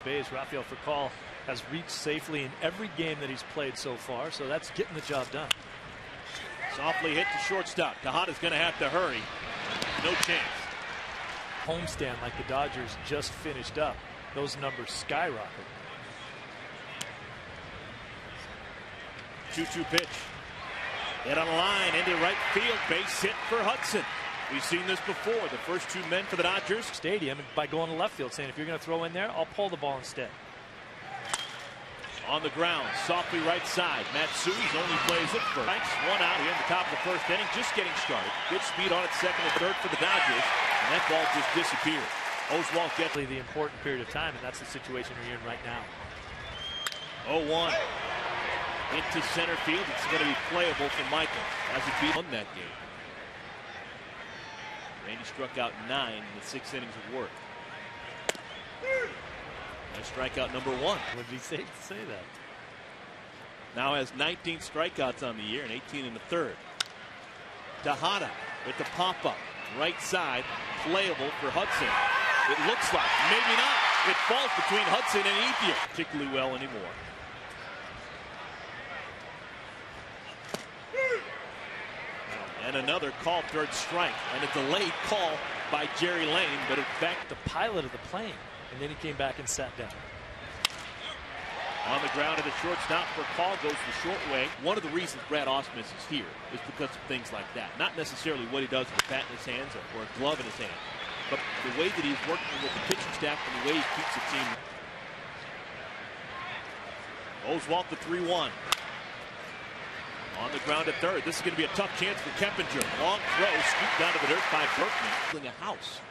base. Rafael Furcal has reached safely in every game that he's played so far, so that's getting the job done. Softly hit to shortstop. Tejada's going to have to hurry. No chance. Homestand like the Dodgers just finished up. Those numbers skyrocket. 2-2 pitch. Hit on the line into right field. Base hit for Hudson. We've seen this before. The first two men for the Dodgers. Stadium by going to left field, saying if you're going to throw in there, I'll pull the ball instead. On the ground, softly right side. Matsui's only plays it first. One out here in the top of the first inning, just getting started. Good speed on it, second and third for the Dodgers, and that ball just disappeared. Oswalt gets the important period of time, and that's the situation we're in right now. 0-1 into center field. It's going to be playable for Michael as he beat on that game. Randy struck out 9 in the 6 innings of work. Nice strikeout number 1. Would be safe to say that. Now has 19 strikeouts on the year and 18 in the third. Tejada with the pop-up. Right side, playable for Hudson. It looks like, maybe not. It falls between Hudson and Ethier. Particularly well anymore. And another call, third strike. And a delayed call by Jerry Lane, but in fact, the pilot of the plane. And then he came back and sat down. On the ground at the shortstop for call, goes the short way. One of the reasons Brad Ausmus is here is because of things like that. Not necessarily what he does with a bat in his hands or a glove in his hand, but the way that he's working with the pitching staff and the way he keeps the team. Oswalt the 3-1. On the ground at third. This is going to be a tough chance for Keppinger. Long throw, scooped down to the dirt by Berkman. Building a house.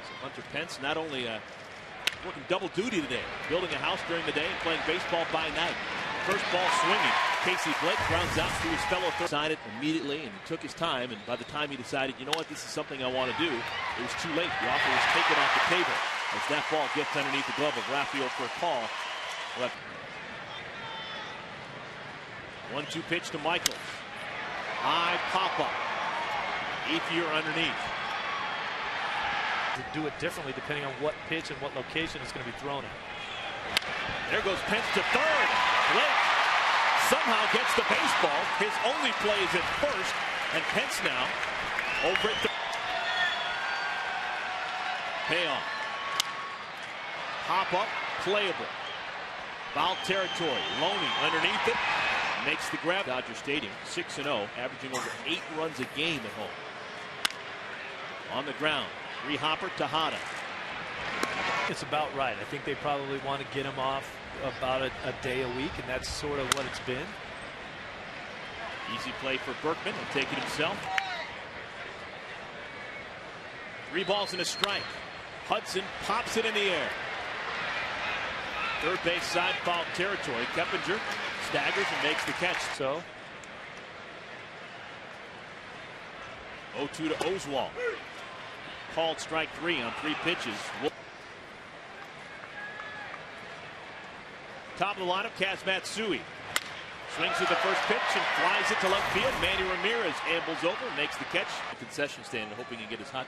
So Hunter Pence not only working double duty today, building a house during the day and playing baseball by night. First ball swinging. Casey Blake grounds out to his fellow third. Decided immediately, and he took his time. And by the time he decided, you know what, this is something I want to do, it was too late. The offer was taken off the table as that ball gets underneath the glove of Rafael Furcal. 1-2 pitch to Michaels. High pop-up. Ethier underneath. To do it differently depending on what pitch and what location it's going to be thrown at. There goes Pence to third. Blake somehow gets the baseball. His only play is at first. And Pence now over at third. Payoff. Pop-up. Playable. Foul territory. Loney underneath it. Makes the grab. Dodger Stadium 6-0, averaging over 8 runs a game at home. On the ground, Hopper, Tejada. It's about right. I think they probably want to get him off about a day a week, and that's sort of what it's been. Easy play for Berkman. He'll take it himself. 3 balls and a strike. Hudson pops it in the air. Third base side, foul territory. Keppinger staggers and makes the catch. So 0-2 to Oswalt. Called strike 3 on 3 pitches. Top of the lineup, Kaz Matsui. Swings at the first pitch and flies it to left field. Manny Ramirez ambles over and makes the catch. The concession stand, hoping he gets his hot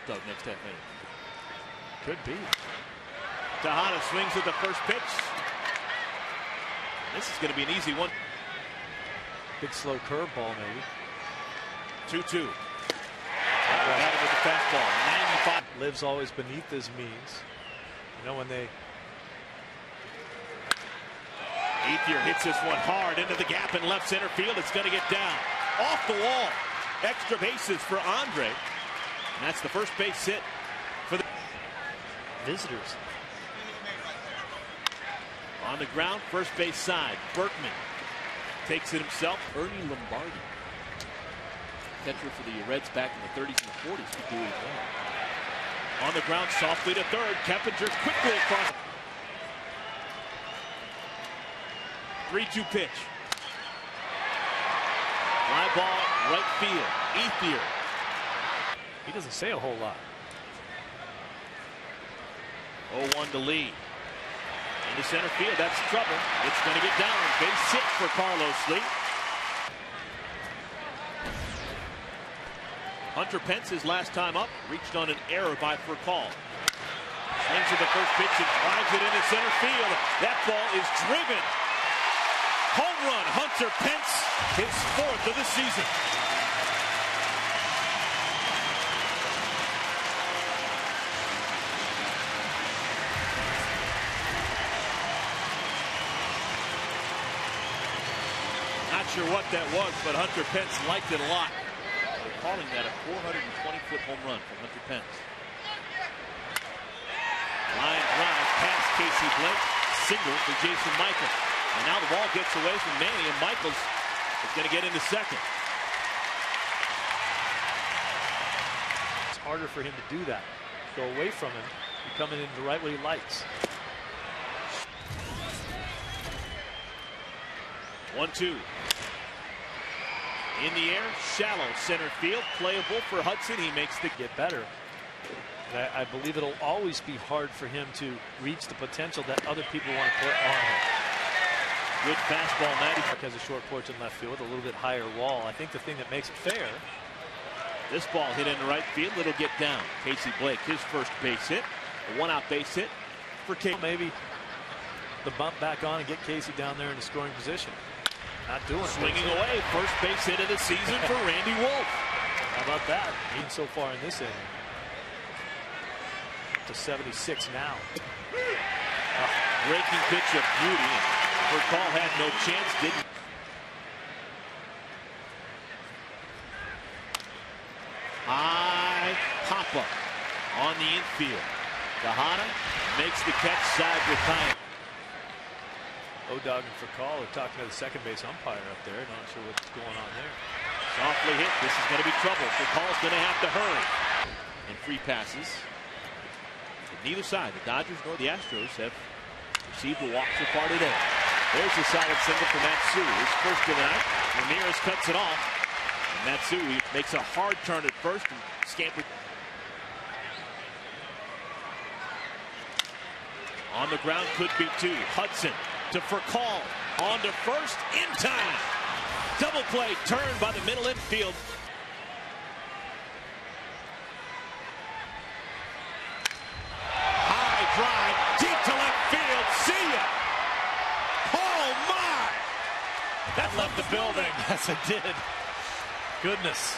dog next half inning. Could be. Tejada swings at the first pitch. This is going to be an easy one. Big slow curveball, maybe. 2-2. Got him with the fastball. 95. Lives always beneath his means. You know when they. Ethier hits this one hard into the gap in left center field. It's going to get down. Off the wall. Extra bases for Andre. And that's the first base hit for the visitors. On the ground, first base side. Berkman takes it himself. Ernie Lombardi, catcher for the Reds back in the 30s and the 40s, could do it well. On the ground, softly to third. Keppinger quickly across. 3-2 pitch. Fly ball, right field. Ethier. He doesn't say a whole lot. 0-1 to lead. Into center field, that's trouble. It's going to get down. Base hit for Carlos Lee. Hunter Pence, his last time up, reached on an error by Furcal. Swings to the first pitch and drives it into center field. That ball is driven. Home run. Hunter Pence, his 4th of the season. Not sure what that was, but Hunter Pence liked it a lot. They're calling that a 420-foot home run from Hunter Pence. Line drive past Casey Blake. Single for Jason Michael. And now the ball gets away from Manny, and Michaels is going to get into second. It's harder for him to do that. Go away from him. Be coming in the right way he likes. 1-2. In the air, shallow center field, playable for Hudson. He makes the get better. And I believe it'll always be hard for him to reach the potential that other people want to put on him. Good fastball, Matty. Has a short porch in left field, a little bit higher wall. I think the thing that makes it fair. This ball hit into right field. It'll get down. Casey Blake, his first base hit. A one-out base hit for Casey. Maybe the bump back on and get Casey down there in the scoring position. Not doing it. Swinging away. First base hit of the season for Randy Wolf. How about that? Even so far in this inning. To 76 now. Breaking pitch of beauty. Furcal had no chance, didn't. High pop-up on the infield. Tejada makes the catch side with time. O'Dog and Furcal are talking to the second base umpire up there. Not sure what's going on there. Softly hit. This is going to be trouble. Furcal's going to have to hurry. And free passes. Neither side, the Dodgers nor the Astros, have received a walk so far today. There's a solid single for Matsui. His first of the night. Ramirez cuts it off. And Matsui makes a hard turn at first and scampered. On the ground could be 2. Hudson to Furcal. On to first in time. Double play turned by the middle infield. Drive deep to left field. See ya. Oh my! That left the building. Yes, it did. Goodness.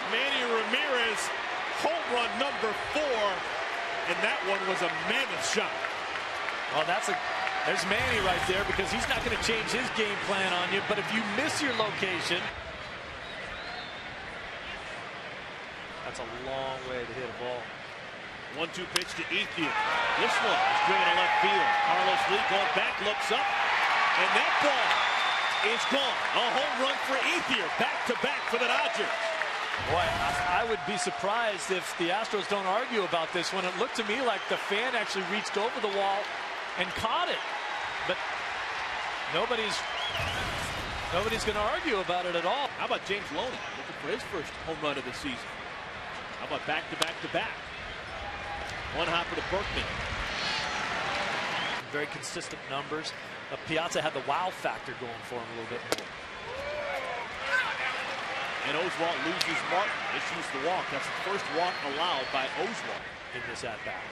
Manny Ramirez, home run number 4, and that one was a mammoth shot. Well, there's Manny right there, because he's not going to change his game plan on you. But if you miss your location. That's a long way to hit a ball. 1-2 pitch to Ethier. This one is driven to left field. Carlos Lee going back, looks up, and that ball is gone. A home run for Ethier, back-to-back for the Dodgers. Boy, I would be surprised if the Astros don't argue about this one. It looked to me like the fan actually reached over the wall and caught it. But nobody's going to argue about it at all. How about James Loney looking for his first home run of the season? How about back-to-back-to-back? One hopper to Berkman. Very consistent numbers. Piazza had the wow factor going for him a little bit more. And Oswalt loses Martin. Issues the walk. That's the first walk allowed by Oswalt in this at-bat.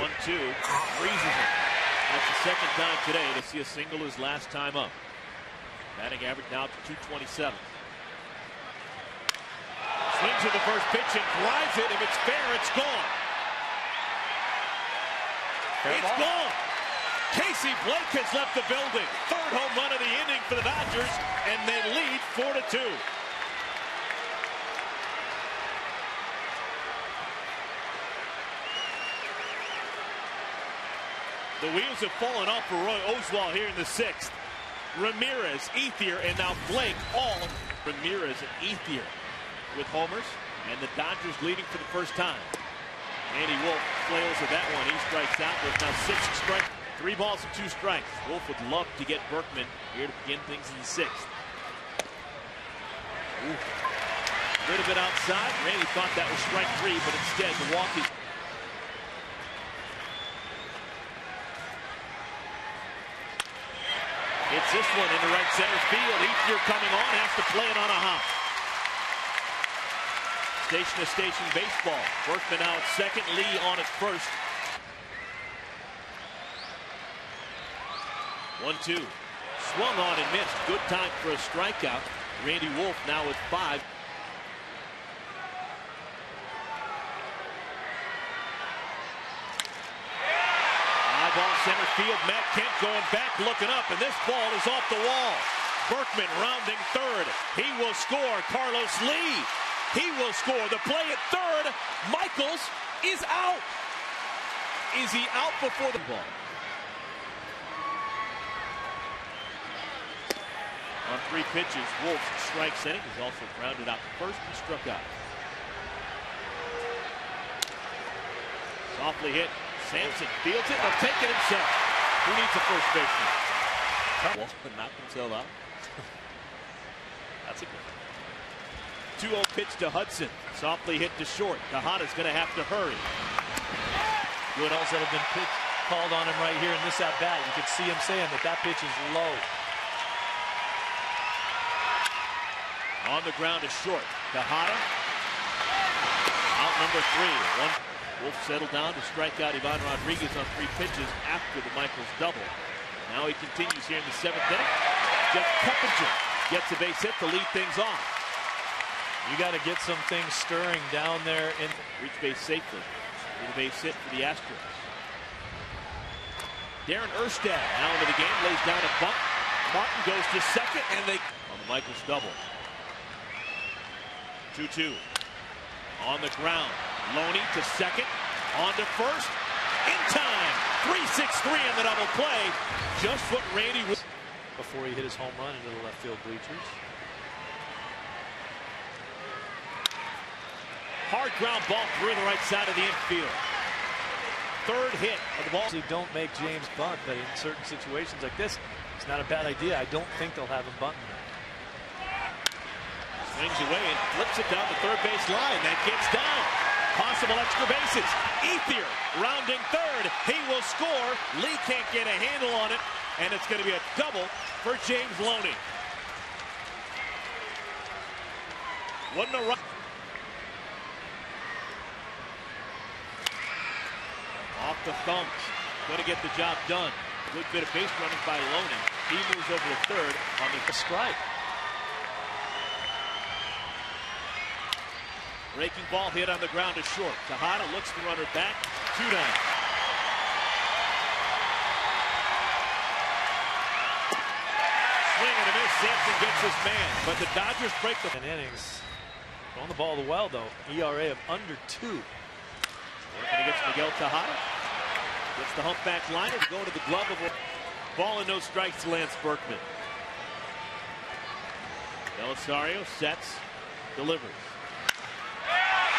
1-2. Freezes him. That's the second time today to see a single his last time up. Batting average now to 227. Swings to the first pitch and drives it. If it's fair, it's gone. It's gone. Casey Blake has left the building. Third home run of the inning for the Dodgers, and they lead 4-2. The wheels have fallen off for Roy Oswalt here in the 6th. Ramirez, Ethier, and now Blake, all Ramirez and Ethier with homers, and the Dodgers leading for the first time. Andy Wolf flails at that one. He strikes out with now 6 strikes. 3 balls and 2 strikes. Wolf would love to get Berkman here to begin things in the 6th. Rid of it outside. Randy thought that was strike 3, but instead the walk is. It's Hits this one into right center field. Ethier coming on, has to play it on a hop. Station to station baseball. Berkman now at second, Lee on at first. 1-2. Swung on and missed. Good time for a strikeout. Randy Wolf now with 5. High ball center field. Matt Kemp going back, looking up, and this ball is off the wall. Berkman rounding third. He will score. Carlos Lee. He will score. The play at third. Michaels is out. Is he out before the ball? On 3 pitches, Wolf strikes inning. He's also grounded out to first and struck out. Softly hit. Sampson fields it. He'll take it himself. Who needs a first baseman? Wolf knocked himself out. That's a good one. 2-0 pitch to Hudson. Softly hit to short. Tejada's going to have to hurry. Good balls that have been called on him right here in this at-bat. You could see him saying that pitch is low. On the ground is short. Tejada. Out number 3. Wolf settled down to strike out Ivan Rodriguez on 3 pitches after the Michaels double. Now he continues here in the 7th inning. Jeff Keppinger gets a base hit to lead things off. You got to get some things stirring down there. Reach base safely. With a base hit for the Astros. Darren Erstad now into the game. Lays down a bunt. Martin goes to second, and they on the Michaels double. 2-2. On the ground. Loney to second. On to first. In time. 3-6-3 in the double play. Just what Randy was before he hit his home run into the left field bleachers. Hard ground ball through the right side of the infield. Third hit of the ball. They don't make James bunt, but in certain situations like this, it's not a bad idea. I don't think they'll have him bunting. Swings away and flips it down the third base line. That gets down. Possible extra bases. Ethier rounding third. He will score. Lee can't get a handle on it, and it's going to be a double for James Loney. Wasn't a run. Off the thumbs. Going to get the job done. Good bit of base running by Loney. He moves over to third on the strike. Breaking ball hit on the ground is short. Tejada looks the runner back. 2 down. Swing and a miss. Sampson gets his man. But the Dodgers break the innings. Throwing the ball well, though. ERA of under 2. Working against Miguel Tejada. Gets the humpback liner to go to the glove of a ball and no strikes to Lance Berkman. Belisario sets, delivers.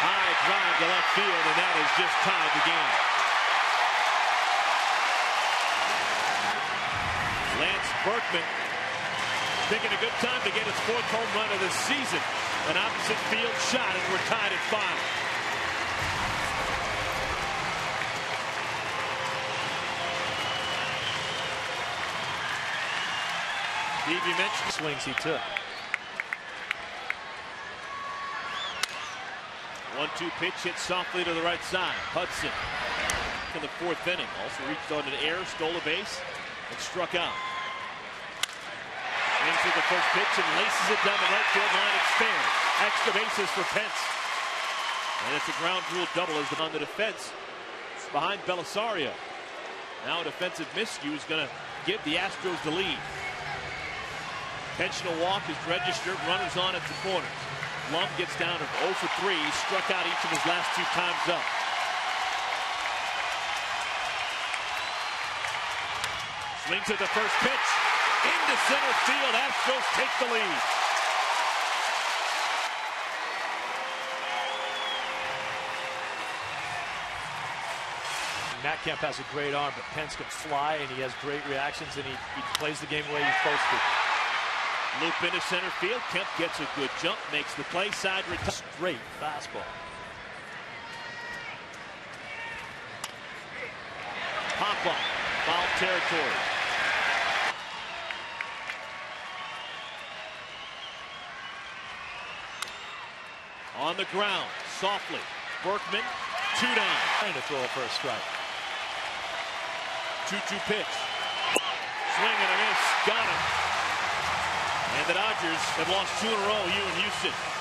High drive to left field, and that has just tied the game. Lance Berkman picking a good time to get his 4th home run of the season. An opposite field shot, and we're tied at 5. Steve, you mentioned swings he took. 1-2 pitch hit softly to the right side. Hudson in the 4th inning. Also reached on an air, stole a base, and struck out. Swings to the first pitch and laces it down the right field line. It's fair. Extra bases for Pence. And it's a ground rule double as on the defense behind Belisario. Now a defensive miscue is going to give the Astros the lead. Intentional walk is registered. Runners on at the corners. Lum gets down to 0 for 3. He struck out each of his last 2 times up. Swings at the first pitch. Into center field. Astros take the lead. Matt Kemp has a great arm, but Pence can fly, and he has great reactions, and he plays the game the way he's supposed to. Loop into center field. Kemp gets a good jump, makes the play. Side straight fastball. Pop up, foul territory. On the ground, softly. Berkman, 2 down. Trying to throw for a strike. 2-2 pitch. Swing and a miss. Got him. And the Dodgers have lost 2 in a row here in Houston.